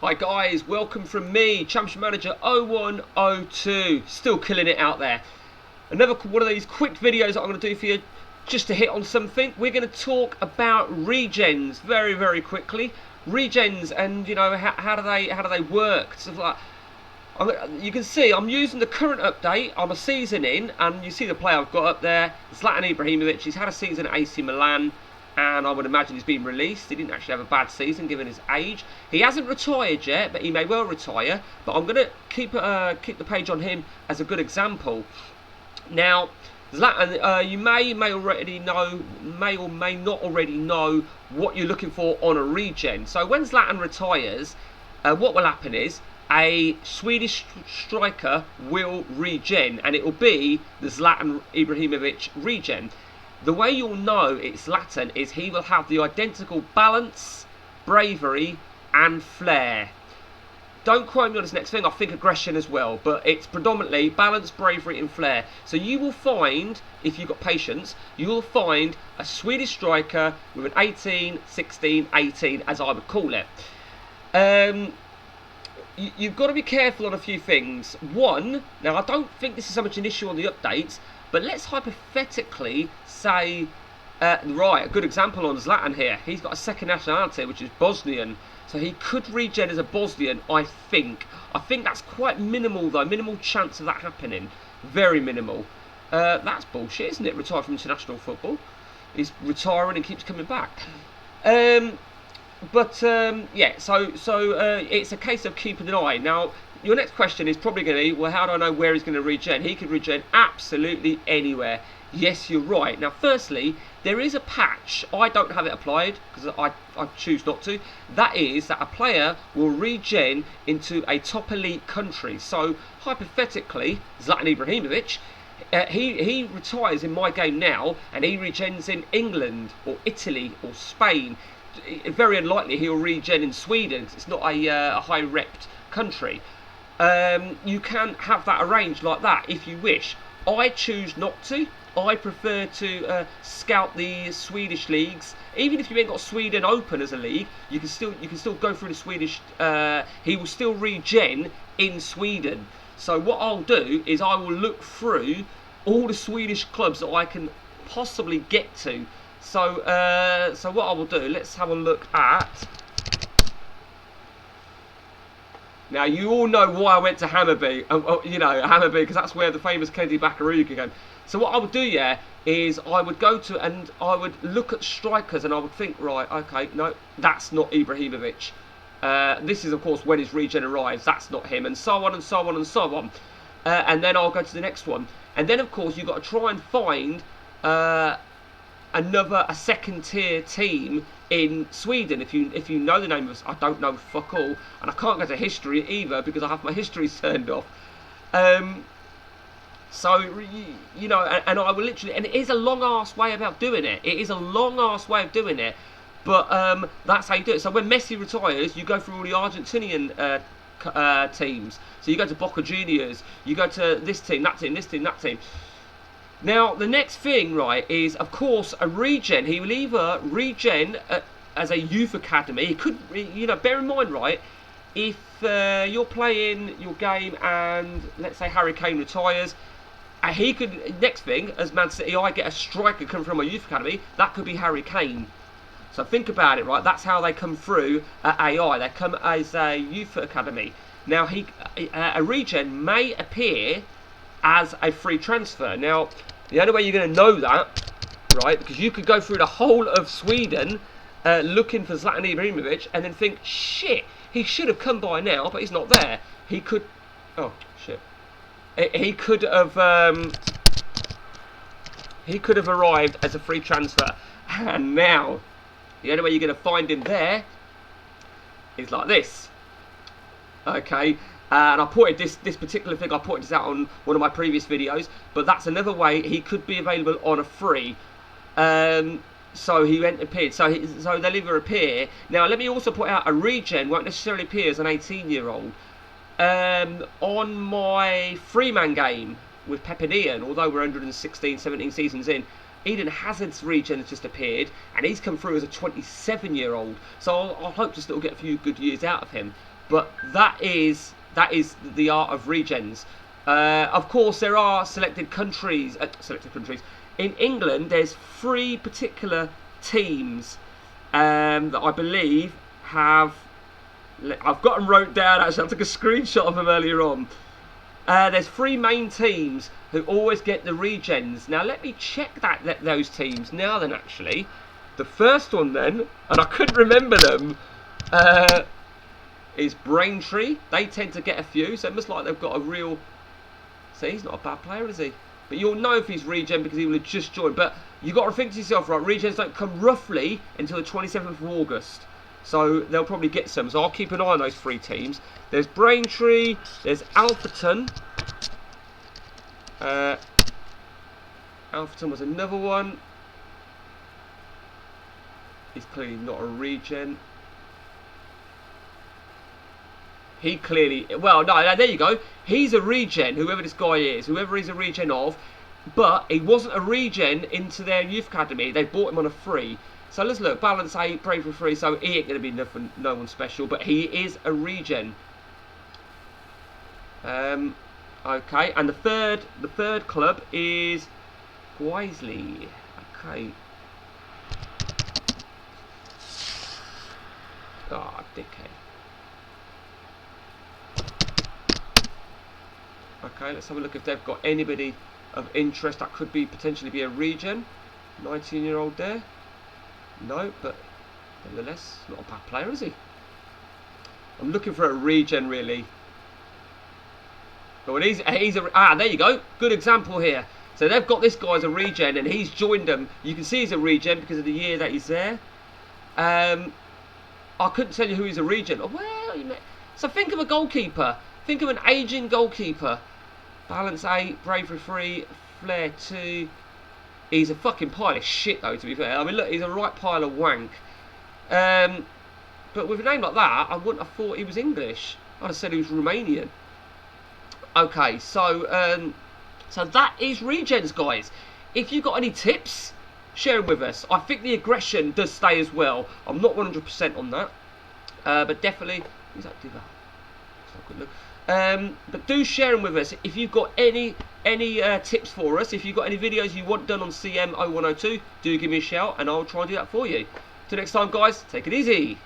Hi guys, welcome from me, Championship Manager 0102, still killing it out there. Another one of these quick videos that I'm going to do for you, just to hit on something. We're going to talk about regens very quickly. Regens, and you know, how do they work? Stuff like, you can see I'm using the current update. I'm a season in, and you see the player I've got up there, Zlatan Ibrahimovic. He's had a season at AC Milan, and I would imagine he's been released. He didn't actually have a bad season given his age. He hasn't retired yet, but he may well retire. But I'm going to keep the page on him as a good example. Now, Zlatan, you may or may not already know what you're looking for on a regen. So when Zlatan retires, what will happen is a Swedish striker will regen, and it will be the Zlatan Ibrahimovic regen. The way you'll know it's Zlatan is he will have the identical balance, bravery and flair. Don't quote me on this next thing, I think aggression as well, but it's predominantly balance, bravery and flair. So you will find, if you've got patience, you will find a Swedish striker with an 18, 16, 18 as I would call it. You've got to be careful on a few things. One, now I don't think this is so much an issue on the updates, but let's hypothetically say, right, a good example on Zlatan here. He's got a second nationality, which is Bosnian. So he could regen as a Bosnian, I think. I think that's quite minimal, though. Minimal chance of that happening. Very minimal. That's bullshit, isn't it? Retire from international football. He's retiring and keeps coming back. Yeah, so it's a case of keeping an eye. Now, your next question is probably going to be, well, how do I know where he's going to regen? He could regen absolutely anywhere. Yes, you're right. Now, firstly, there is a patch. I don't have it applied because I choose not to. That is that a player will regen into a top elite country. So, hypothetically, Zlatan Ibrahimovic, he retires in my game now, and he regens in England or Italy or Spain. Very unlikely he'll regen in Sweden. It's not a high-repped country. You can have that arranged like that if you wish. I choose not to. I prefer to scout the Swedish leagues. Even if you ain't got Sweden open as a league, you can still go through the Swedish. He will still regen in Sweden. So what I'll do is I will look through all the Swedish clubs that I can possibly get to. So what I will do, let's have a look at. Now, you all know why I went to Hammarby, Hammarby, because that's where the famous Kennedy Bakirou came. So what I would do, yeah, is I would go to, and I would look at strikers, and I would think, right, okay, no, that's not Ibrahimovic. This is, of course, when his regen arrives, that's not him, and so on and so on and so on. And then I'll go to the next one. And then, of course, you've got to try and find a second-tier team in Sweden. If you know the name of us, I don't know fuck all, and I can't go to history either because I have my history turned off. So you know, and I will literally, and it is a long ass way about doing it. It is a long ass way of doing it, but that's how you do it. So when Messi retires, you go through all the Argentinian teams. So you go to Boca Juniors, you go to this team, that team, this team, that team. Now, the next thing, right, is, of course, a regen. He will either regen as a youth academy. He could, bear in mind, right, if you're playing your game and, let's say, Harry Kane retires, he could, next thing, as Man City, I get a striker come from a youth academy, that could be Harry Kane. So think about it, right, that's how they come through AI. They come as a youth academy. Now, a regen may appear as a free transfer. Now, the only way you're going to know that, right, because you could go through the whole of Sweden looking for Zlatan Ibrahimovic and then think, shit, he should have come by now, but he's not there. He could, oh shit, he could have arrived as a free transfer, and now the only way you're going to find him there is like this. Okay. And I pointed this particular thing, I pointed this out on one of my previous videos, but that's another way he could be available on a free. So he went appeared. So they'll either appear. Now let me also point out a regen won't necessarily appear as an 18-year-old. On my Freeman game with Pep and Ian, although we're 116, 17 seasons in, Eden Hazard's regen has just appeared, and he's come through as a 27-year-old. So I'll hope to still get a few good years out of him. But that is the art of regens. Of course, there are selected countries. In England, there's 3 particular teams that I believe have. I've got them wrote down. Actually, I took a screenshot of them earlier on. There's 3 main teams who always get the regens. Now let me check those teams now. Then actually, the first one then, and I couldn't remember them, is Braintree. They tend to get a few, so it looks like they've got a real. See, he's not a bad player, is he? But you'll know if he's regen because he will have just joined. But you've got to think to yourself, right, regens don't come roughly until the 27th of August. So they'll probably get some. So I'll keep an eye on those 3 teams. There's Braintree, there's Alpherton. Alpherton was another one. He's clearly not a regen. He clearly, well, no, there you go. He's a regen, whoever this guy is, whoever he's a regen of. But he wasn't a regen into their youth academy. They bought him on a free. So let's look. Balance 8, Bravery 3. So he ain't going to be nothing, no one special. But he is a regen. Okay. And the third club is Guiseley. Okay. Ah, dickhead. Okay, let's have a look if they've got anybody of interest that could be potentially be a regen. 19-year-old there. No, but nonetheless, not a bad player, is he? I'm looking for a regen, really. But he's a there you go. Good example here. So they've got this guy as a regen, and he's joined them. You can see he's a regen because of the year that he's there. I couldn't tell you who he's a regen. Oh, well, so think of a goalkeeper. Think of an aging goalkeeper. Balance 8, Bravery 3, Flair 2. He's a fucking pile of shit, though, to be fair. I mean, look, he's a right pile of wank. But with a name like that, I wouldn't have thought he was English. I'd have said he was Romanian. Okay, so that is regens, guys. If you've got any tips, share them with us. I think the aggression does stay as well. I'm not 100% on that. But definitely... Who's that do that? That's not good look. But do share them with us if you've got any tips for us. If you've got any videos you want done on CM0102, do give me a shout and I'll try and do that for you. Till next time, guys, take it easy.